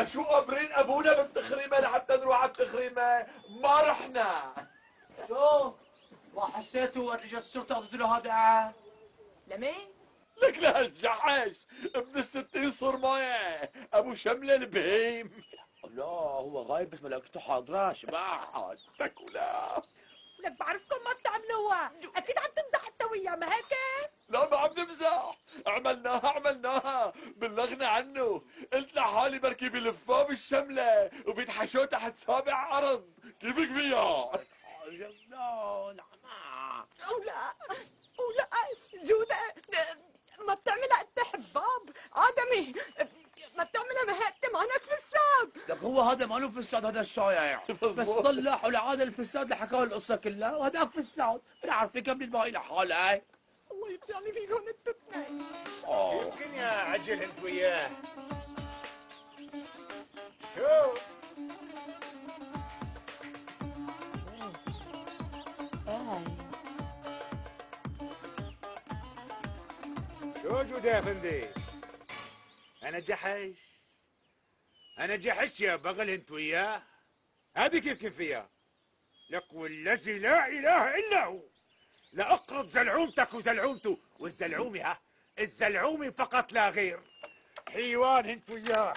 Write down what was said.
شو قابرين ابونا بالتخريمه لحتى نروح على التخريمه؟ ما رحنا. شو؟ ما حسيتوا وقت اجت الشرطه قلت له هذا؟ لمين؟ لك لهالجحش ابن الستين صرمايه ابو شمله البهيم. لا هو غايب بس ملائكته حاضره شباب. تاكلها. لك بعرفكم ما بتعملوها، اكيد عم تمزح انت وياه ما هيك؟ لا ما عم نمزح، عملناها بلغنا عنه. قلت لحالي بركي بلفوه بالشمله وبيدحشوه تحت سابع عرض. كيفك بيها؟ لا نعم. ولا جودة ما بتعملها انت حباب آدمي، ما بتعملها ما هيك مانك فساد. لك هو هذا ماله فساد، هذا الشايع بس طلع ولعاد الفساد لحكى القصه كلها وهذاك فساد. بتعرف كم الباقي لحاله. الله يفجعني فيكم انتوا اثنين. يمكن يا عجل انت وياه. شو؟ شو جودة يا فندي؟ أنا جحش يا بغل أنت وياه. هذيك يمكن فيها. لك والذي لا إله إلا هو لأقرض زلعومتك وزلعومته، والزلعومي الزلعومي فقط لا غير. حيوان أنت وياه.